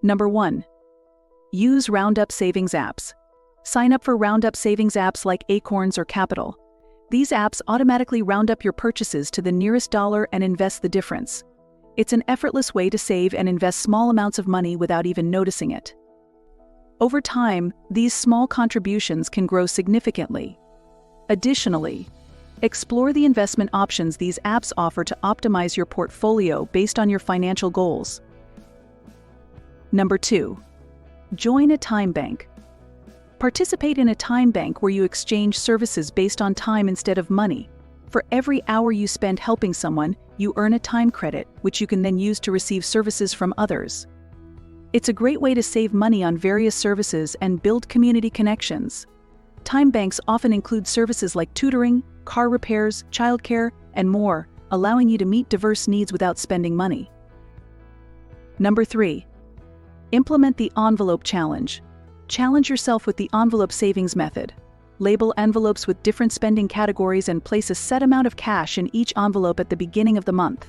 Number 1. Use Roundup Savings apps. Sign up for Roundup Savings apps like Acorns or Capital. These apps automatically round up your purchases to the nearest dollar and invest the difference. It's an effortless way to save and invest small amounts of money without even noticing it. Over time, these small contributions can grow significantly. Additionally, explore the investment options these apps offer to optimize your portfolio based on your financial goals. Number 2. Join a time bank. Participate in a time bank where you exchange services based on time instead of money. For every hour you spend helping someone, you earn a time credit, which you can then use to receive services from others. It's a great way to save money on various services and build community connections. Time banks often include services like tutoring, car repairs, childcare, and more, allowing you to meet diverse needs without spending money. Number 3. Implement the envelope challenge. Challenge yourself with the envelope savings method. Label envelopes with different spending categories and place a set amount of cash in each envelope at the beginning of the month.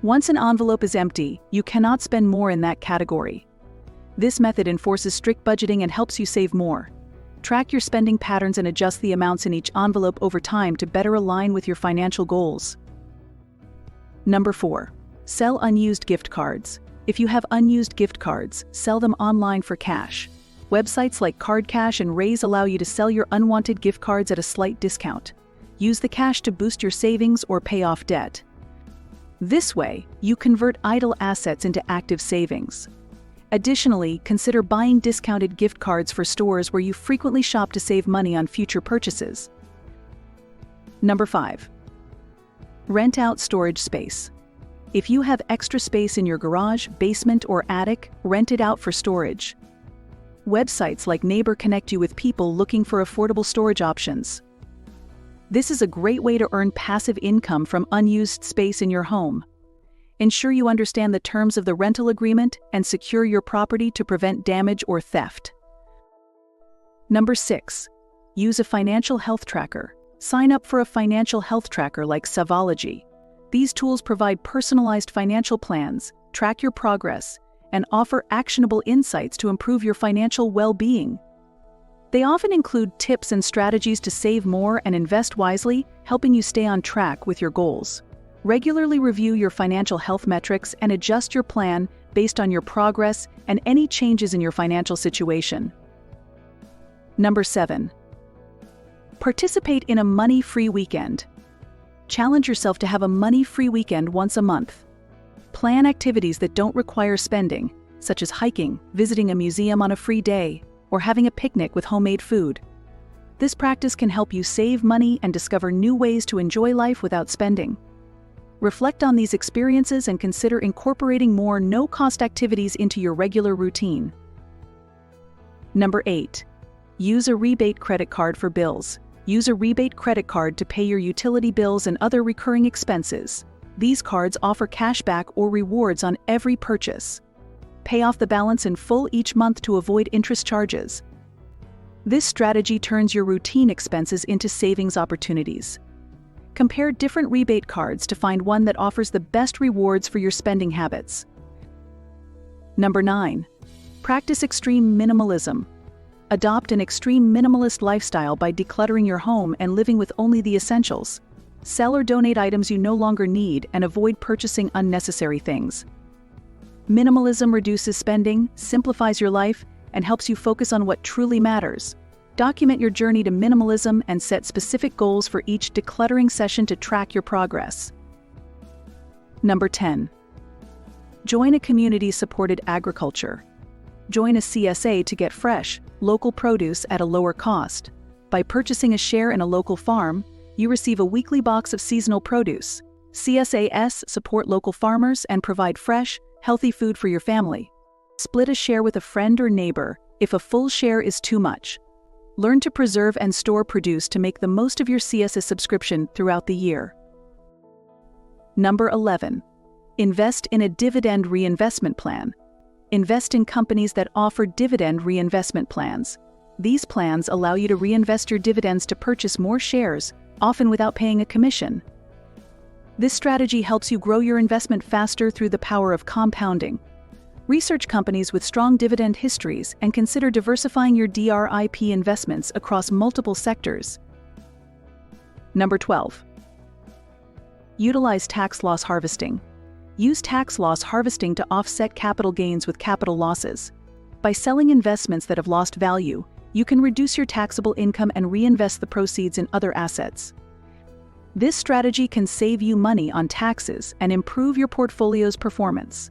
Once an envelope is empty, you cannot spend more in that category. This method enforces strict budgeting and helps you save more. Track your spending patterns and adjust the amounts in each envelope over time to better align with your financial goals. Number 4. Sell unused gift cards. If you have unused gift cards, sell them online for cash. Websites like CardCash and Raise allow you to sell your unwanted gift cards at a slight discount. Use the cash to boost your savings or pay off debt. This way, you convert idle assets into active savings. Additionally, consider buying discounted gift cards for stores where you frequently shop to save money on future purchases. Number 5. Rent out storage space. If you have extra space in your garage, basement, or attic, rent it out for storage. Websites like Neighbor connect you with people looking for affordable storage options. This is a great way to earn passive income from unused space in your home. Ensure you understand the terms of the rental agreement and secure your property to prevent damage or theft. Number 6. Use a financial health tracker. Sign up for a financial health tracker like Savology. These tools provide personalized financial plans, track your progress, and offer actionable insights to improve your financial well-being. They often include tips and strategies to save more and invest wisely, helping you stay on track with your goals. Regularly review your financial health metrics and adjust your plan based on your progress and any changes in your financial situation. Number 7. Participate in a money-free weekend. Challenge yourself to have a money-free weekend once a month. Plan activities that don't require spending, such as hiking, visiting a museum on a free day, or having a picnic with homemade food. This practice can help you save money and discover new ways to enjoy life without spending. Reflect on these experiences and consider incorporating more no-cost activities into your regular routine. Number 8. Use a rebate credit card for bills. Use a rebate credit card to pay your utility bills and other recurring expenses. These cards offer cash back or rewards on every purchase. Pay off the balance in full each month to avoid interest charges. This strategy turns your routine expenses into savings opportunities. Compare different rebate cards to find one that offers the best rewards for your spending habits. Number 9. Practice extreme minimalism. Adopt an extreme minimalist lifestyle by decluttering your home and living with only the essentials. Sell or donate items you no longer need and avoid purchasing unnecessary things. Minimalism reduces spending, simplifies your life, and helps you focus on what truly matters. Document your journey to minimalism and set specific goals for each decluttering session to track your progress. Number 10. Join a community-supported agriculture. Join a CSA to get fresh, local produce at a lower cost. By purchasing a share in a local farm, you receive a weekly box of seasonal produce. CSAs support local farmers and provide fresh, healthy food for your family. Split a share with a friend or neighbor if a full share is too much. Learn to preserve and store produce to make the most of your CSA subscription throughout the year. Number 11. Invest in a dividend reinvestment plan. Invest in companies that offer dividend reinvestment plans. These plans allow you to reinvest your dividends to purchase more shares, often without paying a commission. This strategy helps you grow your investment faster through the power of compounding. Research companies with strong dividend histories and consider diversifying your DRIP investments across multiple sectors. Number 12. Utilize tax loss harvesting. Use tax loss harvesting to offset capital gains with capital losses. By selling investments that have lost value, you can reduce your taxable income and reinvest the proceeds in other assets. This strategy can save you money on taxes and improve your portfolio's performance.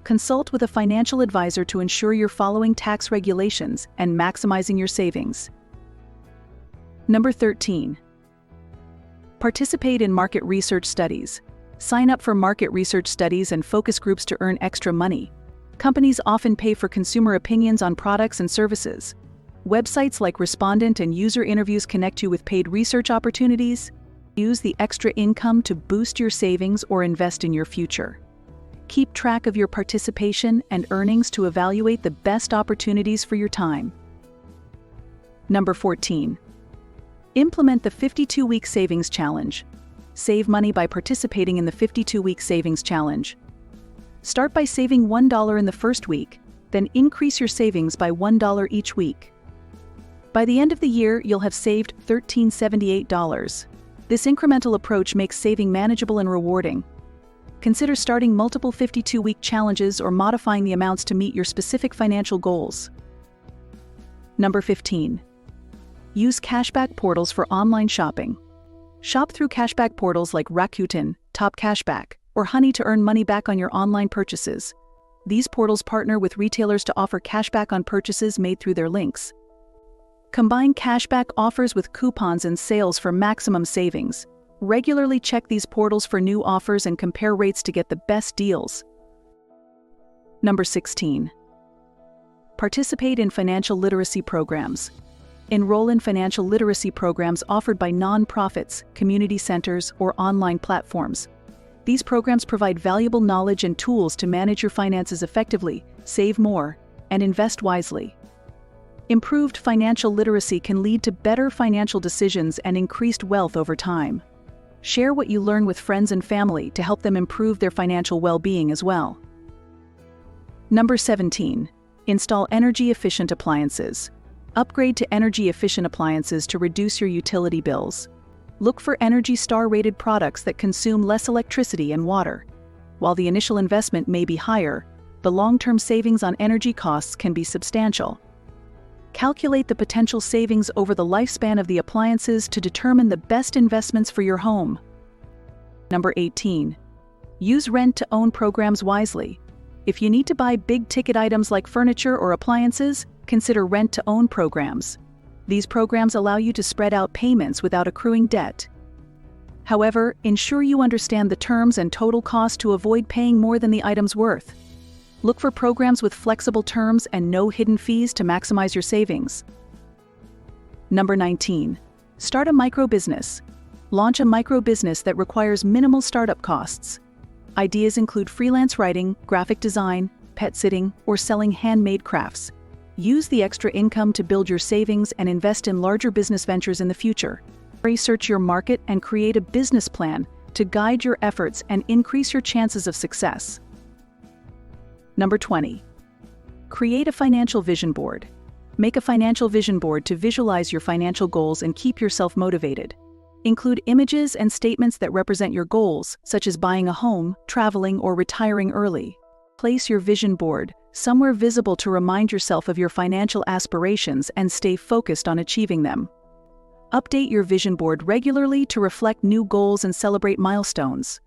Consult with a financial advisor to ensure you're following tax regulations and maximizing your savings. Number 13. Participate in market research studies. Sign up for market research studies and focus groups to earn extra money. Companies often pay for consumer opinions on products and services. Websites like Respondent and user interviews connect you with paid research opportunities. Use the extra income to boost your savings or invest in your future. Keep track of your participation and earnings to evaluate the best opportunities for your time. Number 14. Implement the 52-week savings challenge. Save money by participating in the 52-week savings challenge. Start by saving $1 in the first week, then increase your savings by $1 each week. By the end of the year, you'll have saved $1,378. This incremental approach makes saving manageable and rewarding. Consider starting multiple 52-week challenges or modifying the amounts to meet your specific financial goals. Number 15. Use cashback portals for online shopping. Shop through cashback portals like Rakuten, Top Cashback, or Honey to earn money back on your online purchases. These portals partner with retailers to offer cashback on purchases made through their links. Combine cashback offers with coupons and sales for maximum savings. Regularly check these portals for new offers and compare rates to get the best deals. Number 16. Participate in financial literacy programs. Enroll in financial literacy programs offered by nonprofits, community centers, or online platforms. These programs provide valuable knowledge and tools to manage your finances effectively, save more, and invest wisely. Improved financial literacy can lead to better financial decisions and increased wealth over time. Share what you learn with friends and family to help them improve their financial well-being as well. Number 17. Install energy-efficient appliances. Upgrade to energy-efficient appliances to reduce your utility bills. Look for Energy Star-rated products that consume less electricity and water. While the initial investment may be higher, the long-term savings on energy costs can be substantial. Calculate the potential savings over the lifespan of the appliances to determine the best investments for your home. Number 18. Use rent-to-own programs wisely. If you need to buy big-ticket items like furniture or appliances, consider rent-to-own programs. These programs allow you to spread out payments without accruing debt. However, ensure you understand the terms and total cost to avoid paying more than the item's worth. Look for programs with flexible terms and no hidden fees to maximize your savings. Number 19. Start a micro-business. Launch a micro-business that requires minimal startup costs. Ideas include freelance writing, graphic design, pet sitting, or selling handmade crafts. Use the extra income to build your savings and invest in larger business ventures in the future. Research your market and create a business plan to guide your efforts and increase your chances of success. Number 20. Create a financial vision board. Make a financial vision board to visualize your financial goals and keep yourself motivated. Include images and statements that represent your goals, such as buying a home, traveling, or retiring early. Place your vision board somewhere visible to remind yourself of your financial aspirations and stay focused on achieving them. Update your vision board regularly to reflect new goals and celebrate milestones.